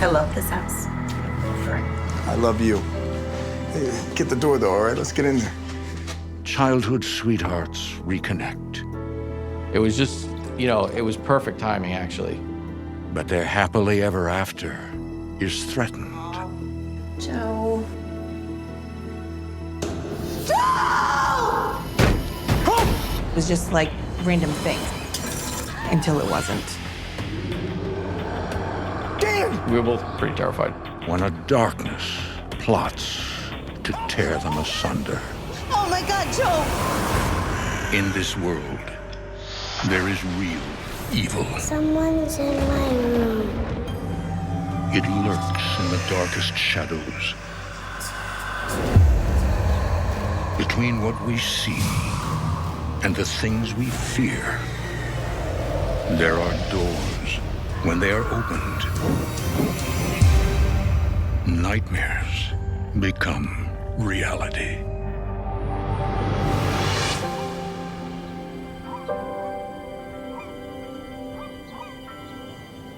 I love this house. I love you. Hey, get the door, though, all right? Let's get in there. Childhood sweethearts reconnect. It was just, you know, it was perfect timing, actually. But their happily ever after is threatened. Joe. It was just like random things until it wasn't. Damn! We were both pretty terrified. When a darkness plots to tear them asunder. Oh my God, Joe! In this world, there is real evil. Someone's in my room. It lurks in the darkest shadows. Between what we see and the things we fear, there are doors. When they are opened, nightmares become reality.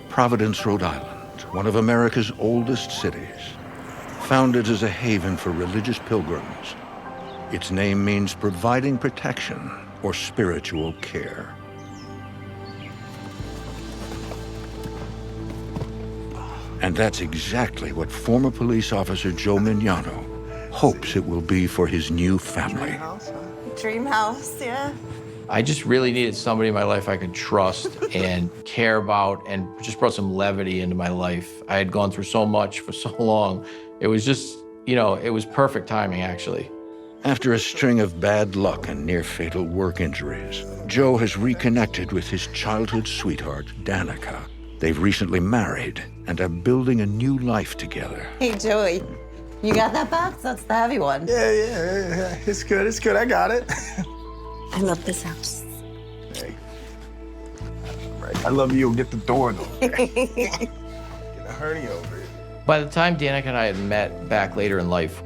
Providence, Rhode Island, one of America's oldest cities, founded as a haven for religious pilgrims. Its name means providing protection or spiritual care. And that's exactly what former police officer Joe Mignano hopes it will be for his new family. Dream house, yeah. I just really needed somebody in my life I could trust and care about, and just brought some levity into my life. I had gone through so much for so long. It was just, you know, it was perfect timing, actually. After a string of bad luck and near-fatal work injuries, Joe has reconnected with his childhood sweetheart, Danica. They've recently married and are building a new life together. Hey, Joey, you got that box? That's the heavy one. Yeah. It's good. I got it. I love this house. Hey. Right. I love you. Get the door, though. Get a hernia over here. By the time Danica and I had met back later in life,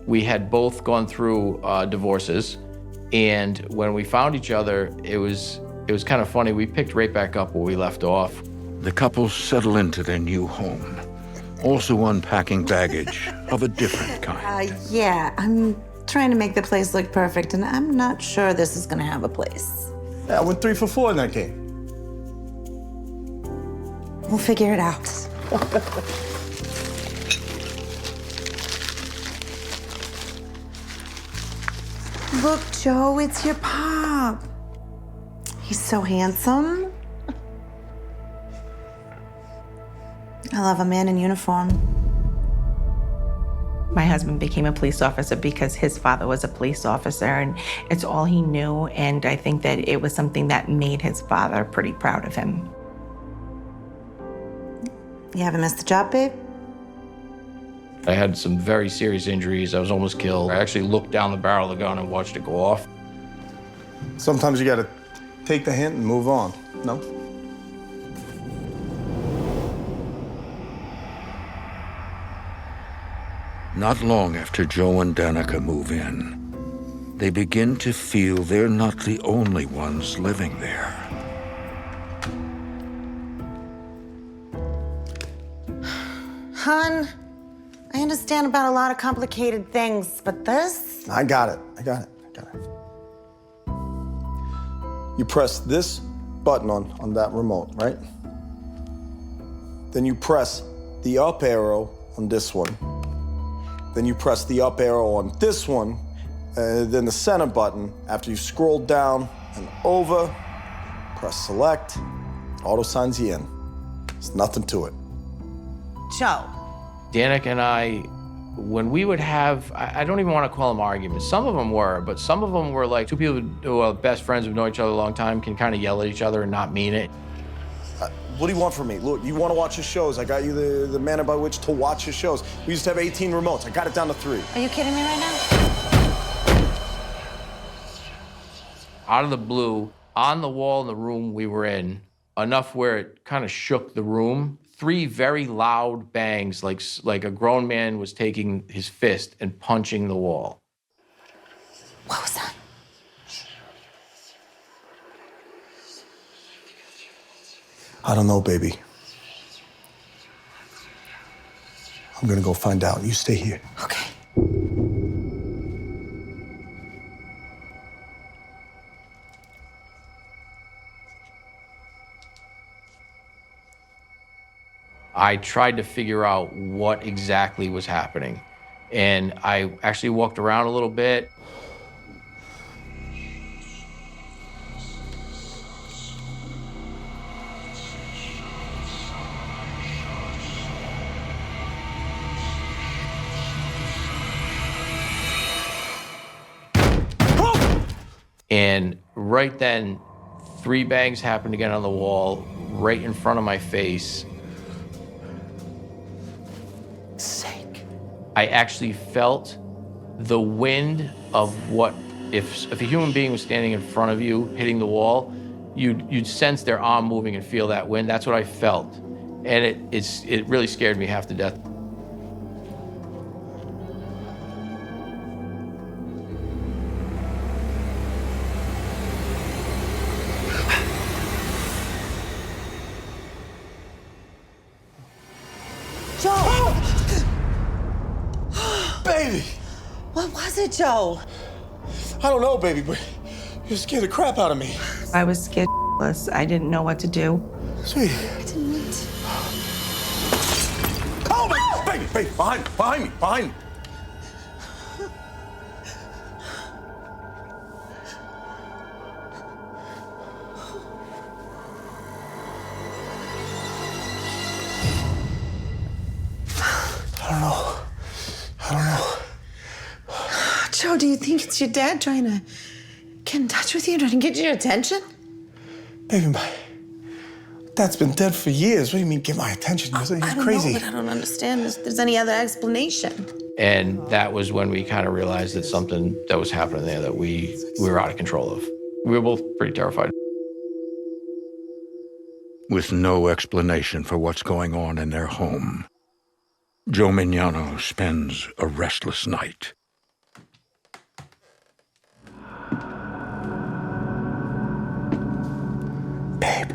we had both gone through divorces, and when we found each other, it was kind of funny. We picked right back up where we left off. The couple settle into their new home, also unpacking baggage of a different kind. Yeah, I'm trying to make the place look perfect, and I'm not sure this is gonna have a place. Yeah, I went 3 for 4 in that game. We'll figure it out. Look, Joe, it's your pop. He's so handsome. I love a man in uniform. My husband became a police officer because his father was a police officer, and it's all he knew, and I think that it was something that made his father pretty proud of him. You haven't missed the job, babe? I had some very serious injuries. I was almost killed. I actually looked down the barrel of the gun and watched it go off. Sometimes you gotta take the hint and move on, no? Not long after Joe and Danica move in, they begin to feel they're not the only ones living there. Hon, I understand about a lot of complicated things, but this? I got it. You press this button on that remote, right? Then you press the up arrow on this one. Then you press the up arrow on this one, then the center button. After you've scrolled down and over, press select, auto signs you in. There's nothing to it. Joe. Danica and I, when we would have, I don't even want to call them arguments. Some of them were, but some of them were like two people who are best friends who've known each other a long time can kind of yell at each other and not mean it. What do you want from me? Look, you want to watch his shows. I got you the manner by which to watch his shows. We used to have 18 remotes. I got it down to 3. Are you kidding me right now? Out of the blue, on the wall in the room we were in, enough where it kind of shook the room, 3 very loud bangs, like a grown man was taking his fist and punching the wall. What was that? I don't know, baby. I'm gonna go find out. You stay here. Okay. I tried to figure out what exactly was happening. And I actually walked around a little bit. And right then, 3 bangs happened again on the wall, right in front of my face. Sake. I actually felt the wind of what, if a human being was standing in front of you, hitting the wall, you'd sense their arm moving and feel that wind. That's what I felt. And it really scared me half to death. Joe! Baby! What was it, Joe? I don't know, baby, but you scared the crap out of me. I was scared shitless. I didn't know what to do. Sweetie. I didn't. Oh, baby, baby, behind me. I don't know. Joe, do you think it's your dad trying to get in touch with you, trying to get your attention? Baby, my dad's been dead for years. What do you mean, get my attention? You're I don't crazy. know, but I don't understand if there's any other explanation. And that was when we kind of realized that something that was happening there that we were out of control of. We were both pretty terrified. With no explanation for what's going on in their home, Joe Mignano spends a restless night. Babe.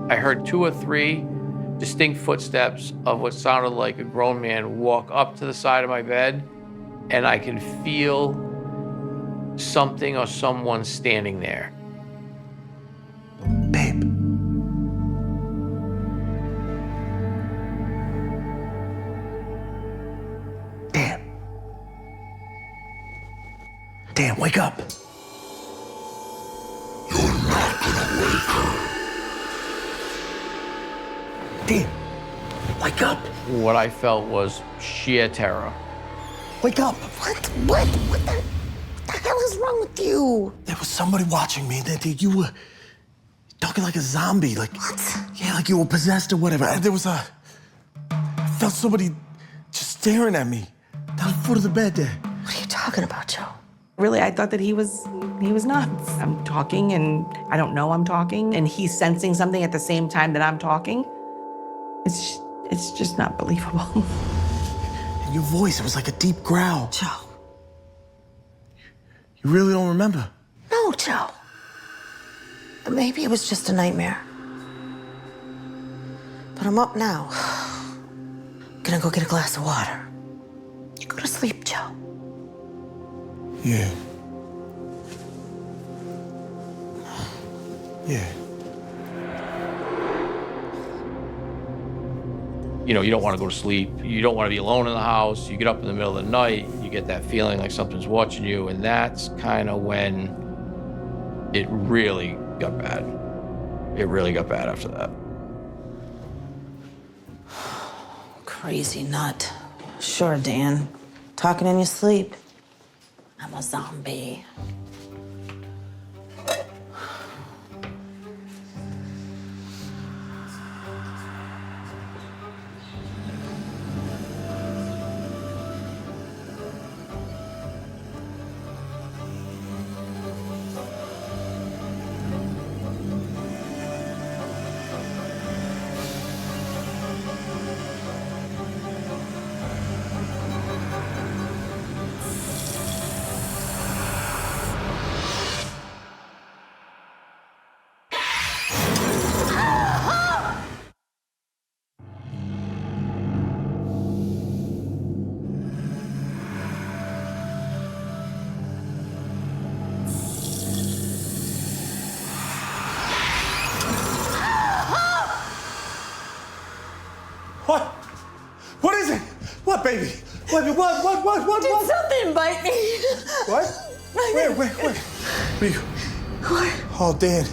I heard 2 or 3 distinct footsteps of what sounded like a grown man walk up to the side of my bed, and I can feel something or someone standing there. Babe. Damn, wake up. You're not gonna wake her. Damn, wake up. What I felt was sheer terror. Wake up. What the hell is wrong with you? There was somebody watching me. You were talking like a zombie. Like, What? Yeah, like you were possessed or whatever. And I felt somebody just staring at me down the foot of the bed there. What are you talking about, Joe? Really, I thought that he was nuts. I'm talking and I don't know I'm talking, and he's sensing something at the same time that I'm talking. It's just not believable. And your voice, it was like a deep growl. Joe. You really don't remember? No, Joe. Maybe it was just a nightmare. But I'm up now. Gonna go get a glass of water. You go to sleep, Joe. Yeah. Yeah. You know, you don't want to go to sleep. You don't want to be alone in the house. You get up in the middle of the night, you get that feeling like something's watching you, and that's kind of when it really got bad. It really got bad after that. Crazy nut. Sure, Dan. Talking in your sleep. I'm a zombie. What? Did something bite me? What? Where? What are you? What? Oh, Dan.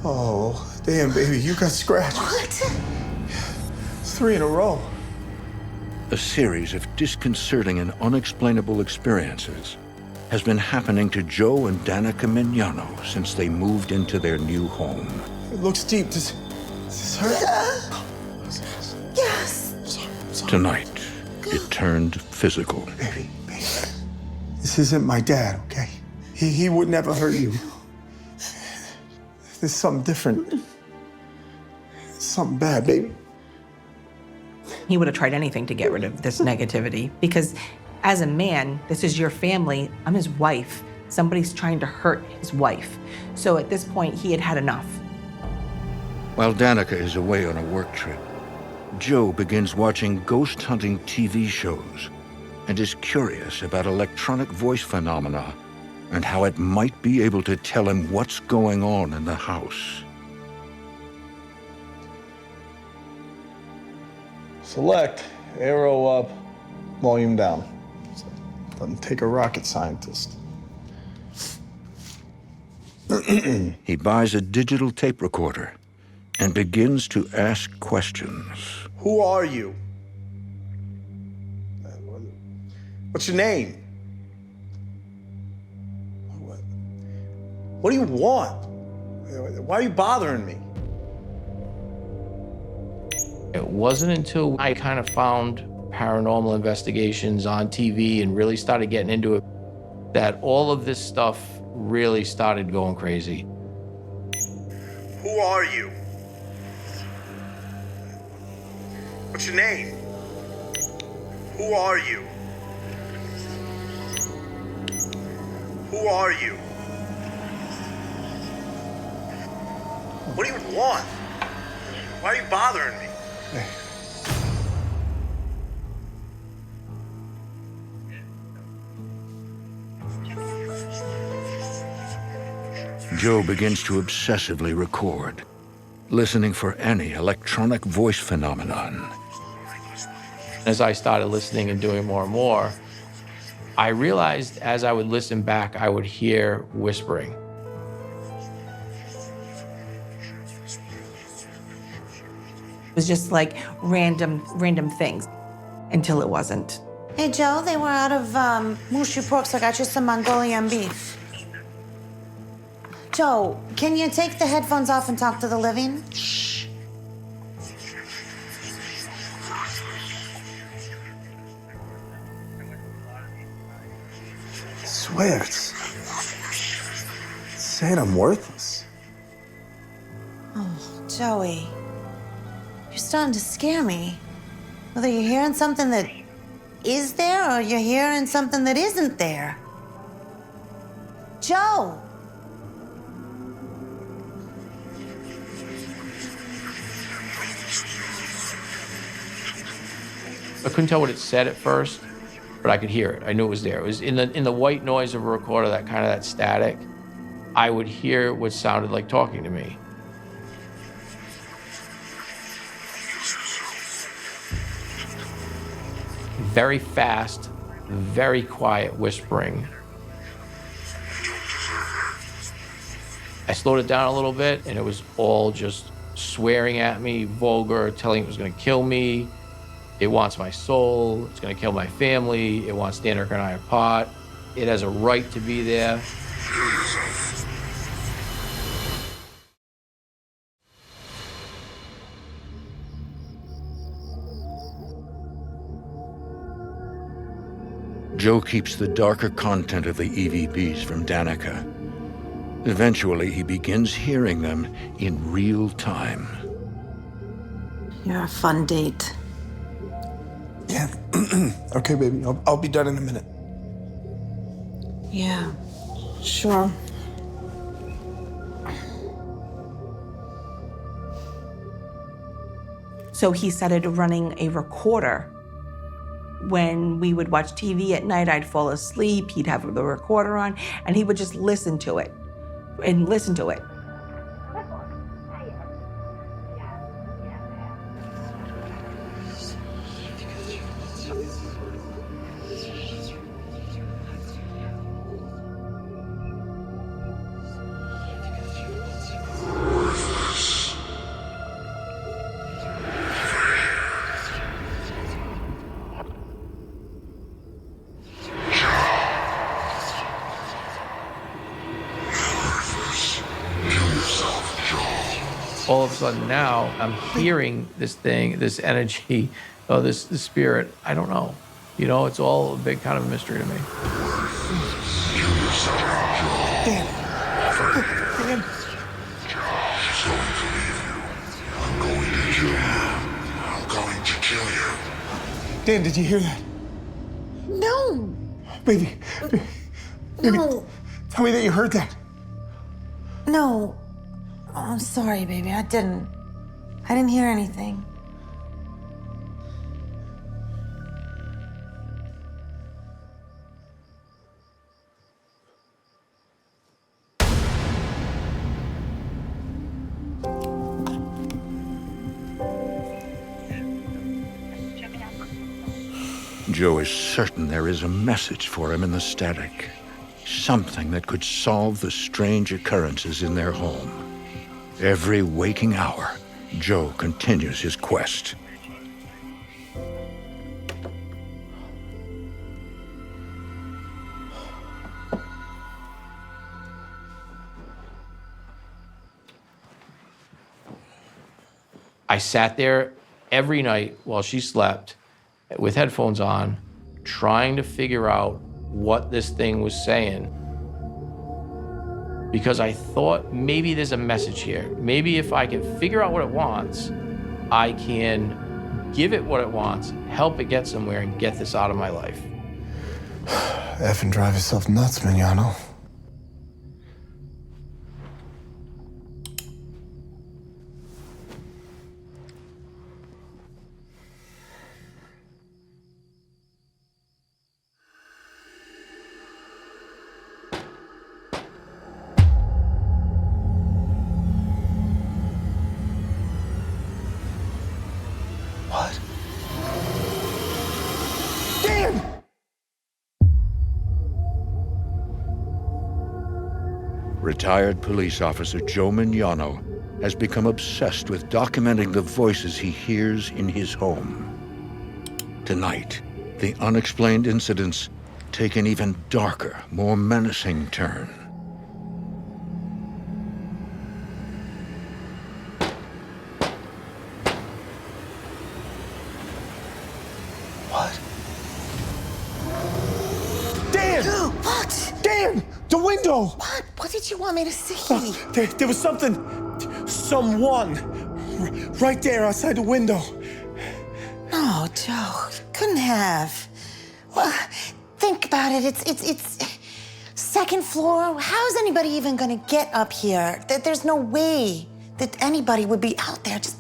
Oh, Dan, baby, you got scratches. What? 3 in a row. A series of disconcerting and unexplainable experiences has been happening to Joe and Danica Mignano since they moved into their new home. It looks deep. Does this hurt? Yes. Sorry. Tonight, it turned physical. Baby. This isn't my dad, okay? He would never hurt you. There's something different. Something bad, baby. He would have tried anything to get rid of this negativity because as a man, this is your family. I'm his wife. Somebody's trying to hurt his wife. So at this point, he had had enough. While Danica is away on a work trip, Joe begins watching ghost hunting TV shows and is curious about electronic voice phenomena and how it might be able to tell him what's going on in the house. Select, arrow up, volume down. Doesn't take a rocket scientist. He buys a digital tape recorder and begins to ask questions. Who are you? What's your name? What do you want? Why are you bothering me? It wasn't until I kind of found paranormal investigations on TV and really started getting into it that all of this stuff really started going crazy. Who are you? What's your name? Who are you? Who are you? What do you want? Why are you bothering me? Joe begins to obsessively record, listening for any electronic voice phenomenon. As I started listening and doing more and more, I realized as I would listen back, I would hear whispering. It was just like random things until it wasn't. Hey, Joe, they were out of mushy pork, so I got you some Mongolian beef. Joe, can you take the headphones off and talk to the living? Shh. I swear, it's saying I'm worthless. Oh, Joey, you're starting to scare me. Whether you're hearing something that is there or you're hearing something that isn't there. Joe! I couldn't tell what it said at first, but I could hear it. I knew it was there. It was in the white noise of a recorder, that static. I would hear what sounded like talking to me. Very fast, very quiet whispering. I slowed it down a little bit, and it was all just swearing at me, vulgar, telling it was gonna kill me. It wants my soul. It's gonna kill my family. It wants Danica and I apart. It has a right to be there. Joe keeps the darker content of the EVPs from Danica. Eventually, he begins hearing them in real time. You're a fun date. Yeah. Okay, baby. I'll be done in a minute. Yeah, sure. So he started running a recorder. When we would watch TV at night, I'd fall asleep, he'd have the recorder on, and he would just listen to it and listen to it. All of a sudden now, I'm hearing this thing, this energy, this spirit. I don't know. You know, it's all a big kind of a mystery to me. Dan. Dan. I'm going to kill you. I'm going to kill you. Dan, did you hear that? No. Baby. No. Tell me that you heard that. No. Oh, I'm sorry, baby. I didn't hear anything. Joe is certain there is a message for him in the static. Something that could solve the strange occurrences in their home. Every waking hour, Joe continues his quest. I sat there every night while she slept with headphones on, trying to figure out what this thing was saying. Because I thought maybe there's a message here. Maybe if I can figure out what it wants, I can give it what it wants, help it get somewhere, and get this out of my life. Effing drive yourself nuts, Mignano. What? Dan! Retired police officer Joe Mignano has become obsessed with documenting the voices he hears in his home. Tonight, the unexplained incidents take an even darker, more menacing turn. What? Dan! What? Dan! The window! What? What did you want me to see? There was someone right there outside the window. No, Joe, you couldn't have. Well, think about it. It's second floor. How's anybody even gonna get up here? There's no way that anybody would be out there. Just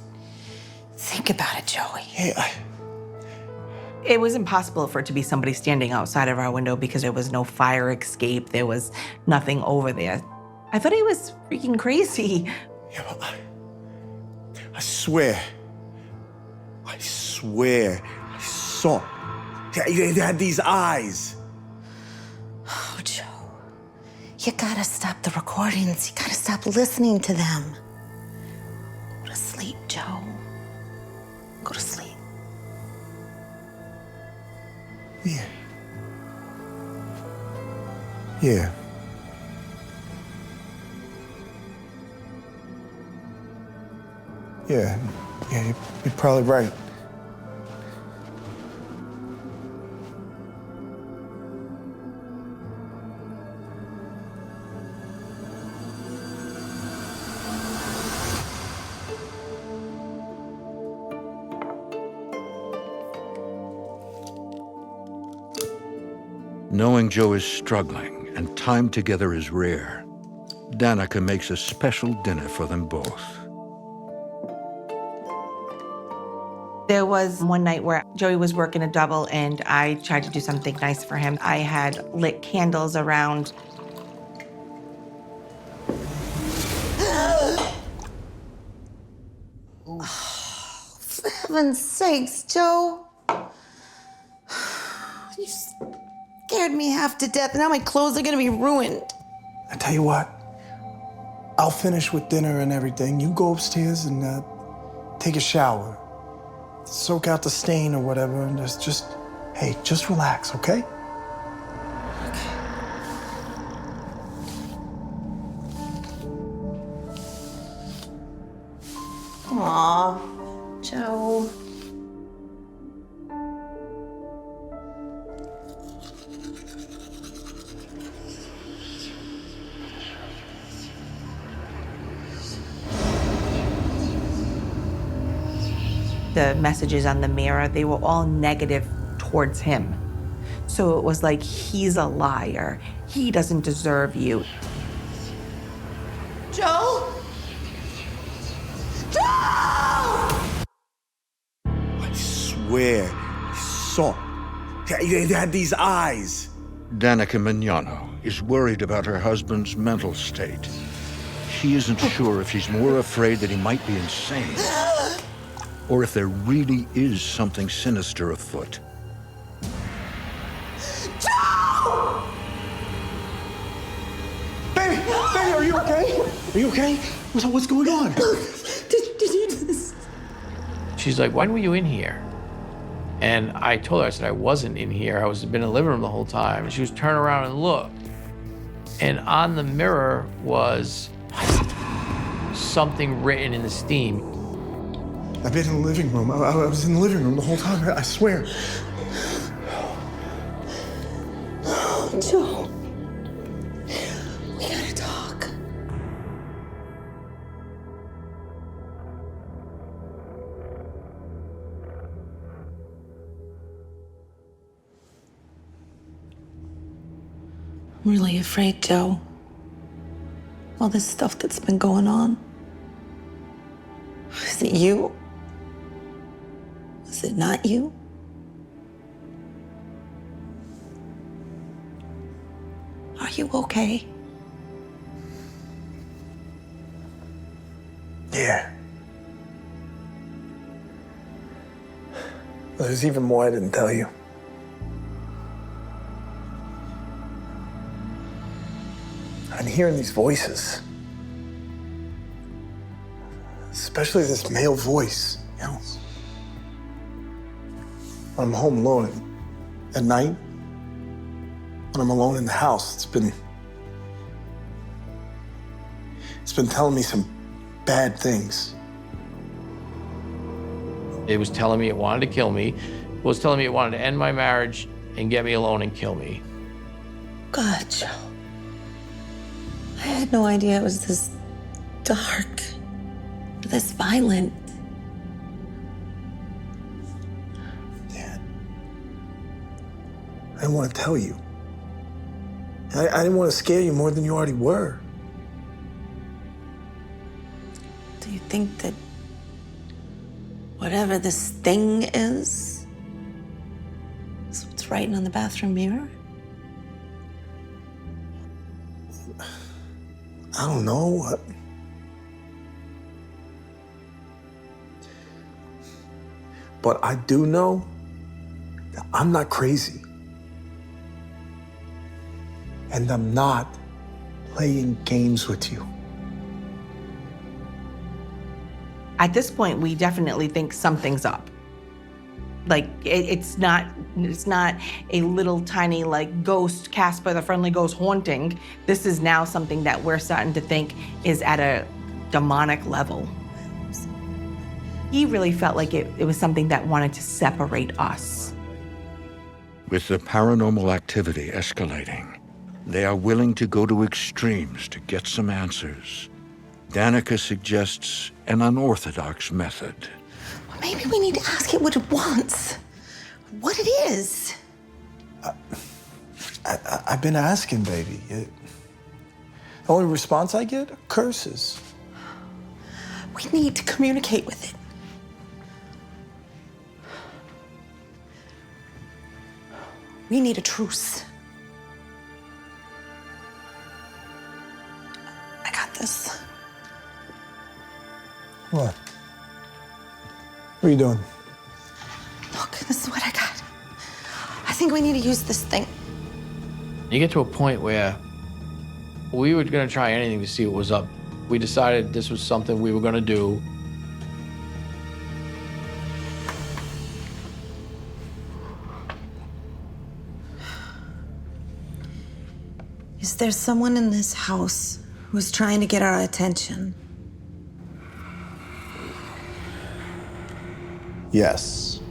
think about it, Joey. Yeah, It was impossible for it to be somebody standing outside of our window because there was no fire escape. There was nothing over there. I thought he was freaking crazy. yeah, but I swear, I saw. They had these eyes. Oh, Joe, you gotta stop the recordings. You gotta stop listening to them. Go to sleep, Joe. Go to sleep. Yeah. Yeah. Yeah, you're probably right. Knowing Joe is struggling and time together is rare, Danica makes a special dinner for them both. There was one night where Joey was working a double and I tried to do something nice for him. I had lit candles around. For heaven's sakes, Joe. You scared me half to death. Now my clothes are gonna be ruined. I tell you what, I'll finish with dinner and everything. You go upstairs and take a shower. Soak out the stain or whatever, and just relax, okay? Aw, Joe. The messages on the mirror, they were all negative towards him. So it was like, he's a liar. He doesn't deserve you. Joe? Joe! I swear, I saw. They had these eyes. Danica Mignano is worried about her husband's mental state. She isn't sure if she's more afraid that he might be insane or if there really is something sinister afoot. Joe! Baby, are you okay? Are you okay? What's going on? Did you do this? She's like, when were you in here? And I told her, I said, I wasn't in here. I was been in the living room the whole time. And she was turning around and look. And on the mirror was something written in the steam. I've been in the living room. I was in the living room the whole time, I swear. Joe, we gotta talk. I'm really afraid, Joe. All this stuff that's been going on. Is it you? Is it not you? Are you okay? Yeah. There's even more I didn't tell you. I've been hearing these voices. Especially this male voice, you know. When I'm home alone at night, when I'm alone in the house, it's been telling me some bad things. It was telling me it wanted to kill me. It was telling me it wanted to end my marriage and get me alone and kill me. God, Joe. I had no idea it was this dark, this violent. Dad, I didn't want to tell you. I didn't want to scare you more than you already were. Do you think that whatever this thing is what's writing on the bathroom mirror? I don't know. But I do know that I'm not crazy. And I'm not playing games with you. At this point, we definitely think something's up. Like, it's not a little tiny, like, ghost, Casper the Friendly Ghost haunting. This is now something that we're starting to think is at a demonic level. He really felt like it was something that wanted to separate us. With the paranormal activity escalating, they are willing to go to extremes to get some answers. Danica suggests an unorthodox method. Well, maybe we need to ask it what it wants, what it is. I've been asking, baby. The only response I get are curses. We need to communicate with it. We need a truce. I got this. What? What are you doing? Look, this is what I got. I think we need to use this thing. You get to a point where we were gonna try anything to see what was up. We decided this was something we were gonna do. Is there someone in this house who's trying to get our attention? Yes.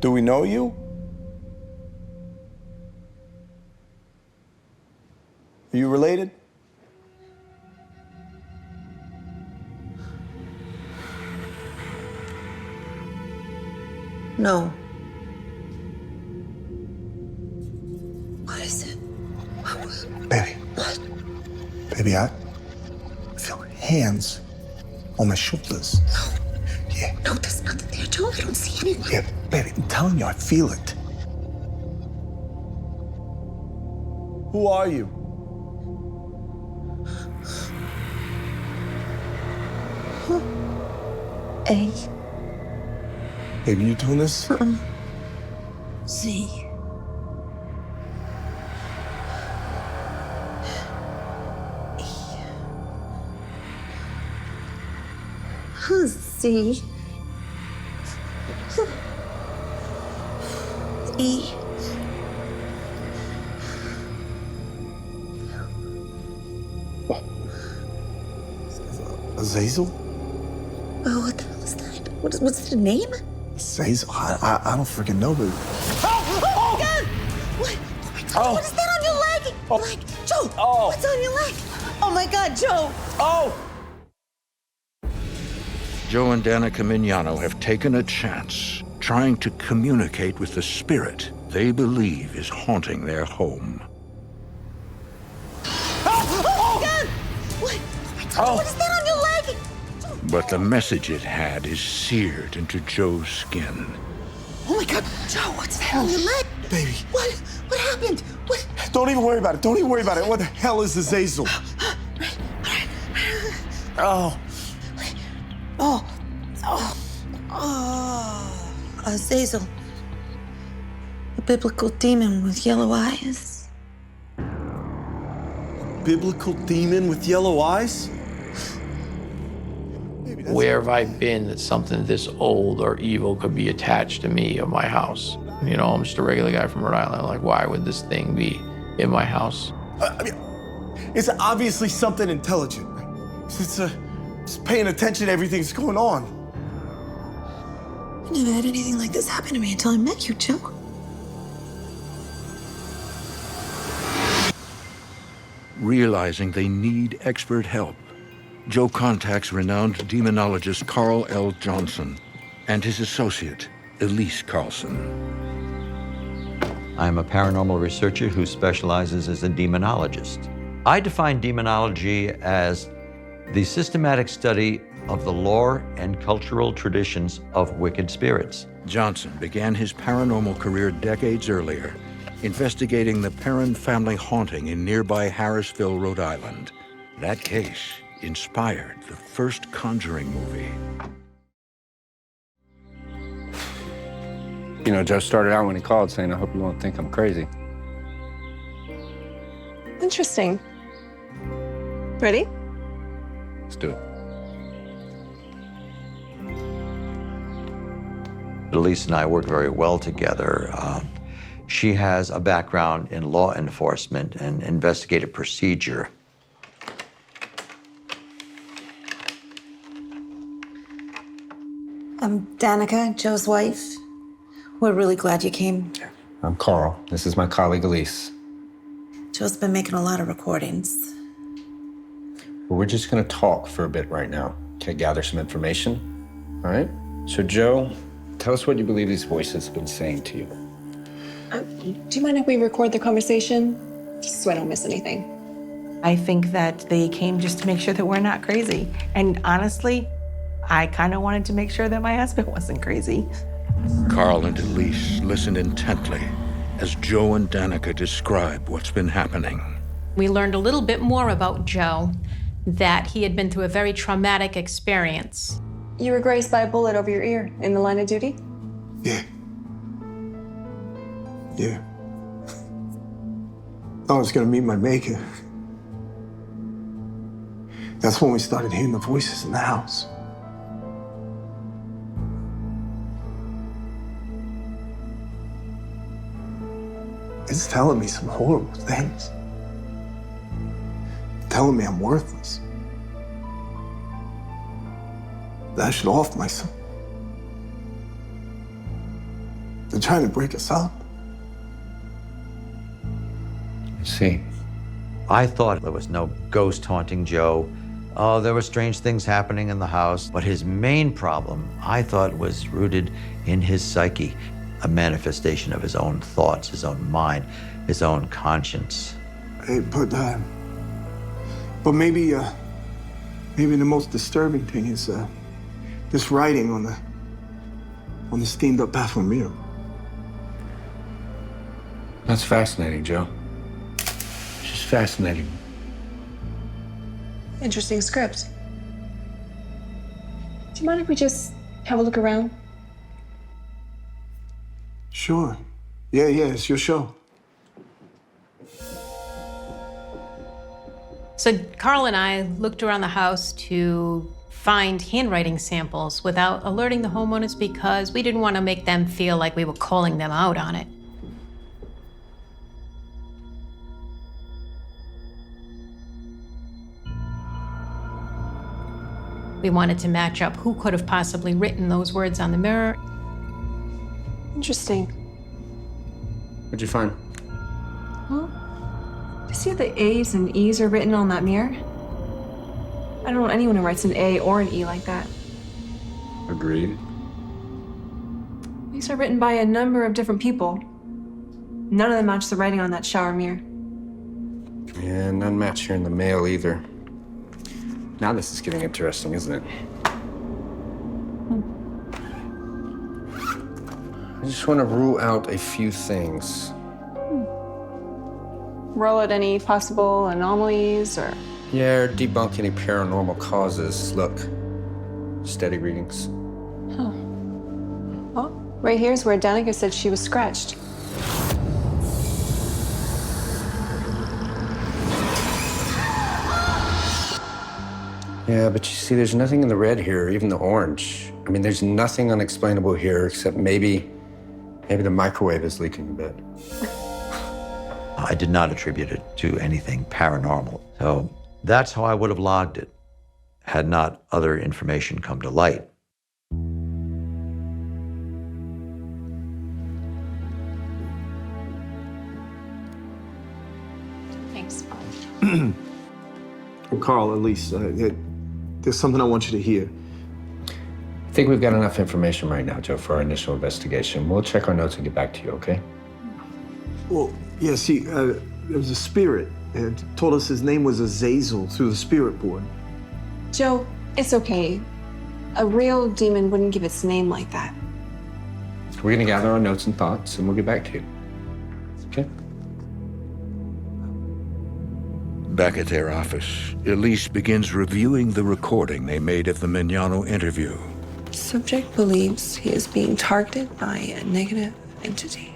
Do we know you? Are you related? No. What is it? Baby. Baby, I feel hands on my shoulders. Yeah. No, there's nothing there, Joe. I don't see anyone. Yeah, baby, I'm telling you, I feel it. Who are you? A. Baby, you doing this? Z. Z. E. Azazel? Oh, what the hell is that? What's the name? Azazel? I don't freaking know, baby. Oh God! What? Oh my God! Oh. What is that on your leg? Oh. Leg, Joe. Oh. What's on your leg? Oh my God, Joe! Oh! Joe and Danica Mignano have taken a chance, trying to communicate with the spirit they believe is haunting their home. Oh God! What? Oh my God! Oh. What is that on your leg? But the message it had is seared into Joe's skin. Oh my God, Joe! What's that on your leg? Baby. What? What happened? What? Don't even worry about it. Don't even worry about it. What the hell is Azazel? Oh. Oh. Azazel. A biblical demon with yellow eyes. Biblical demon with yellow eyes? Where have I been that something this old or evil could be attached to me or my house? You know, I'm just a regular guy from Rhode Island. Like, why would this thing be in my house? I mean, it's obviously something intelligent. It's paying attention to everything that's going on. I never had anything like this happen to me until I met you, Joe. Realizing they need expert help, Joe contacts renowned demonologist Carl L. Johnson and his associate, Elise Carlson. I'm a paranormal researcher who specializes as a demonologist. I define demonology as the systematic study of the lore and cultural traditions of wicked spirits. Johnson began his paranormal career decades earlier, investigating the Perrin family haunting in nearby Harrisville, Rhode Island. That case inspired the first Conjuring movie. You know, Joe started out when he called saying, I hope you won't think I'm crazy. Interesting. Ready? Let's do it. Elise and I work very well together. She has a background in law enforcement and investigative procedure. I'm Danica, Joe's wife. We're really glad you came. I'm Carl. This is my colleague, Elise. Joe's been making a lot of recordings. Well, we're just gonna talk for a bit right now to gather some information. All right? So, Joe, tell us what you believe these voices have been saying to you. Do you mind if we record the conversation? Just so I don't miss anything. I think that they came just to make sure that we're not crazy. And honestly, I kind of wanted to make sure that my husband wasn't crazy. Carl and Elise listen intently as Joe and Danica describe what's been happening. We learned a little bit more about Joe, that he had been through a very traumatic experience. You were grazed by a bullet over your ear in the line of duty? Yeah. Yeah. I was gonna meet my maker. That's when we started hearing the voices in the house. It's telling me some horrible things. Telling me I'm worthless. That I should off myself. They're trying to break us up. See, I thought there was no ghost haunting Joe. Oh, there were strange things happening in the house. But his main problem, I thought, was rooted in his psyche, a manifestation of his own thoughts, his own mind, his own conscience. Hey, but maybe the most disturbing thing is this writing on the steamed-up bathroom mirror. that's fascinating, Joe. It's just fascinating. Interesting script. Do you mind if we just have a look around? Sure. Yeah, it's your show. So Carl and I looked around the house to find handwriting samples without alerting the homeowners because we didn't want to make them feel like we were calling them out on it. We wanted to match up who could have possibly written those words on the mirror. Interesting. What'd you find? Well, do you see the A's and E's are written on that mirror? I don't know anyone who writes an A or an E like that. Agreed. These are written by a number of different people. None of them match the writing on that shower mirror. Yeah, none match here in the mail either. Now this is getting interesting, isn't it? I just want to rule out a few things. Roll out any possible anomalies or... Yeah, or debunk any paranormal causes. Look, steady readings. Well, right here's where Danica said she was scratched. Yeah, but you see, there's nothing in the red here, or even the orange. I mean, there's nothing unexplainable here except maybe the microwave is leaking a bit. I did not attribute it to anything paranormal. So that's how I would have logged it, had not other information come to light. Thanks. Carl, at least, there's something I want you to hear. I think we've got enough information right now, Joe, for our initial investigation. We'll check our notes and get back to you, okay? Well, yeah, see, there was a spirit, and told us his name was Azazel through the spirit board. Joe, it's okay. A real demon wouldn't give its name like that. We're gonna gather our notes and thoughts, and we'll get back to you. Okay? Back at their office, Elise begins reviewing the recording they made of the Mignano interview. Subject believes he is being targeted by a negative entity.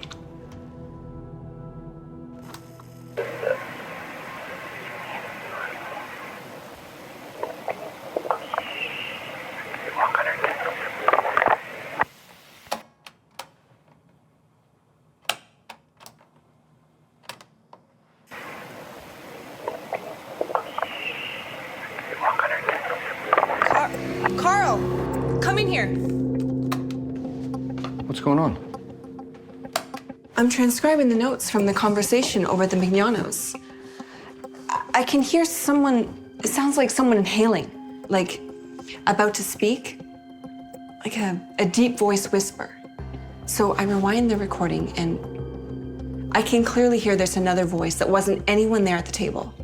Carl, come in here. What's going on? I'm transcribing the notes from the conversation over the Mignanos. I can hear someone, it sounds like someone inhaling, like about to speak, like a deep voice whisper. So I rewind the recording and I can clearly hear there's another voice that wasn't anyone there at the table.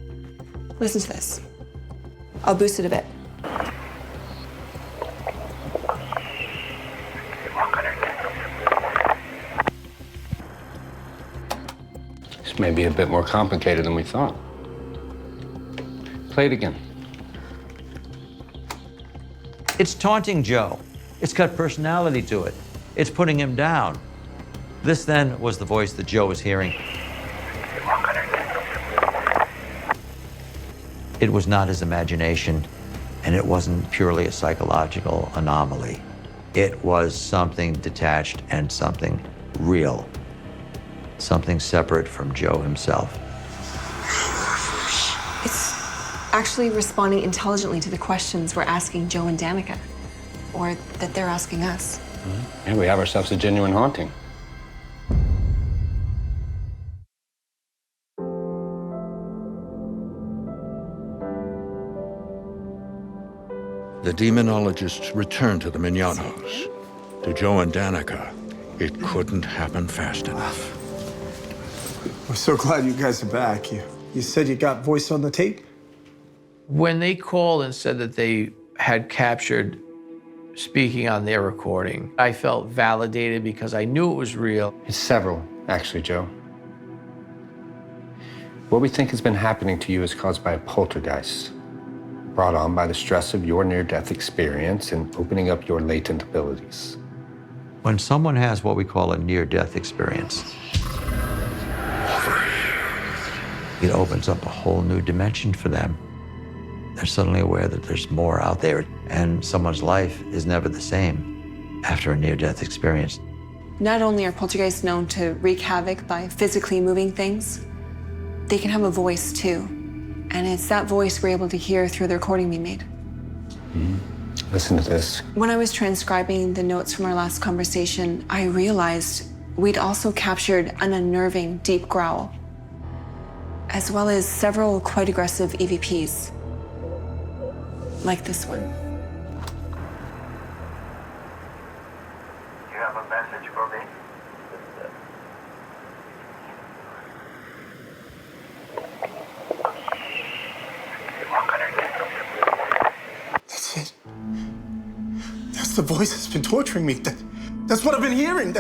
Listen to this. I'll boost it a bit. This may be a bit more complicated than we thought. Play it again. It's taunting Joe. It's got personality to it. It's putting him down. This then was the voice that Joe was hearing. It was not his imagination, and it wasn't purely a psychological anomaly. It was something detached and something real, something separate from Joe himself. It's actually responding intelligently to the questions we're asking Joe and Danica, or that they're asking us. Yeah, we have ourselves a genuine haunting. The demonologists returned to the Mignanos. To Joe and Danica, it couldn't happen fast enough. We're so glad you guys are back. You said you got voice on the tape? When they called and said that they had captured speaking on their recording, I felt validated because I knew it was real. It's several, actually, Joe. What we think has been happening to you is caused by a poltergeist, brought on by the stress of your near-death experience and opening up your latent abilities. When someone has what we call a near-death experience, it opens up a whole new dimension for them. They're suddenly aware that there's more out there, and someone's life is never the same after a near-death experience. Not only are poltergeists known to wreak havoc by physically moving things, they can have a voice too. And it's that voice we're able to hear through the recording we made. Listen to this. When I was transcribing the notes from our last conversation, I realized we'd also captured an unnerving deep growl, as well as several quite aggressive EVPs, like this one. You have a message for me? That's it. That's the voice that's been torturing me. That's what I've been hearing.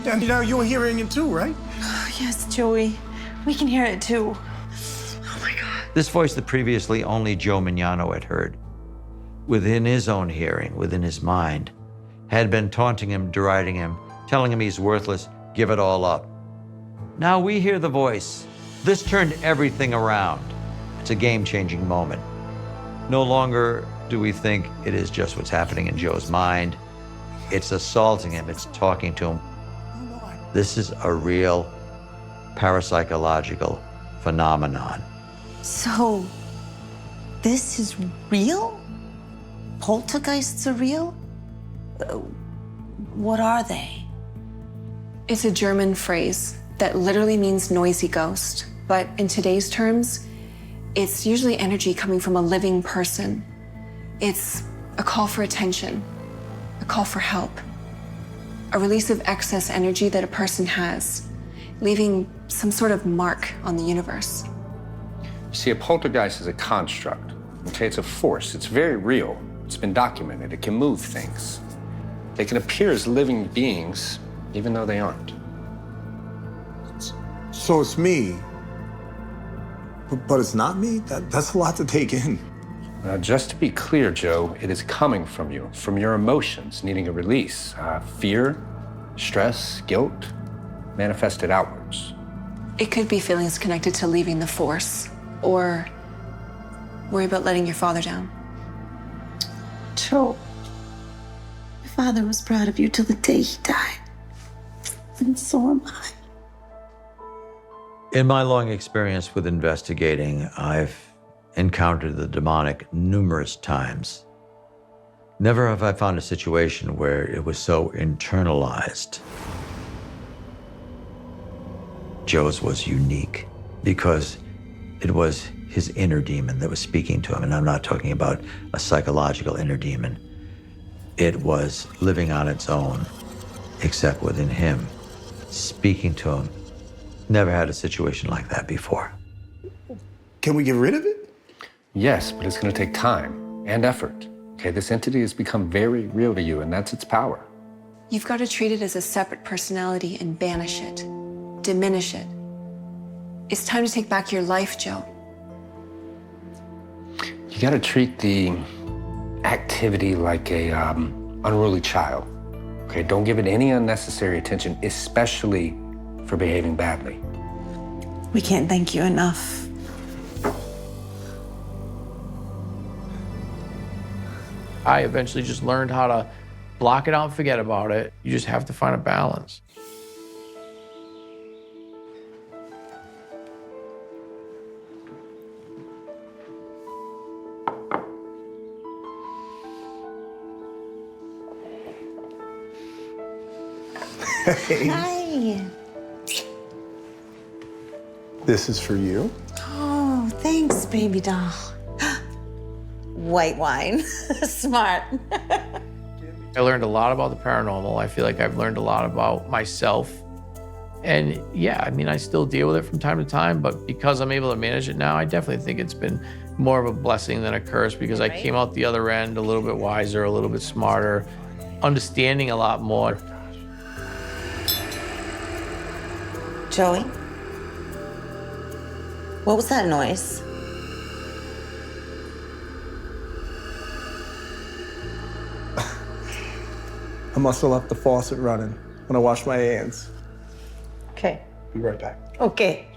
And now you're hearing it too, right? Yes, Joey. We can hear it too. This voice that previously only Joe Mignano had heard, within his own hearing, within his mind, had been taunting him, deriding him, telling him he's worthless, give it all up. Now we hear the voice. This turned everything around. It's a game-changing moment. No longer do we think it is just what's happening in Joe's mind. It's assaulting him, it's talking to him. This is a real parapsychological phenomenon. So, this is real? Poltergeists are real? What are they? It's a German phrase that literally means noisy ghost, but in today's terms, it's usually energy coming from a living person. It's a call for attention, a call for help, a release of excess energy that a person has, leaving some sort of mark on the universe. See, a poltergeist is a construct. Okay, it's a force. It's very real. It's been documented. It can move things. They can appear as living beings, even though they aren't. So it's me. But it's not me? That's a lot to take in. Now, just to be clear, Joe, it is coming from you, from your emotions needing a release. Fear, stress, guilt, manifested outwards. It could be feelings connected to leaving the force, or worry about letting your father down. Joe, my father was proud of you till the day he died. And so am I. In my long experience with investigating, I've encountered the demonic numerous times. Never have I found a situation where it was so internalized. Joe's was unique because it was his inner demon that was speaking to him. And I'm not talking about a psychological inner demon. It was living on its own, except within him, speaking to him. Never had a situation like that before. Can we get rid of it? Yes, but it's going to take time and effort. Okay, this entity has become very real to you, and that's its power. You've got to treat it as a separate personality and banish it, diminish it. It's time to take back your life, Joe. You got to treat the activity like a unruly child. Okay, don't give it any unnecessary attention, especially for behaving badly. We can't thank you enough. I eventually just learned how to block it out and forget about it. You just have to find a balance. Hi. This is for you. Oh, thanks, baby doll. White wine. Smart. I learned a lot about the paranormal. I feel like I've learned a lot about myself. And yeah, I mean, I still deal with it from time to time, but because I'm able to manage it now, I definitely think it's been more of a blessing than a curse because I came out the other end a little bit wiser, a little bit smarter, understanding a lot more. Joey? What was that noise? I must have left the faucet running when I washed my hands. Okay. Be right back. Okay.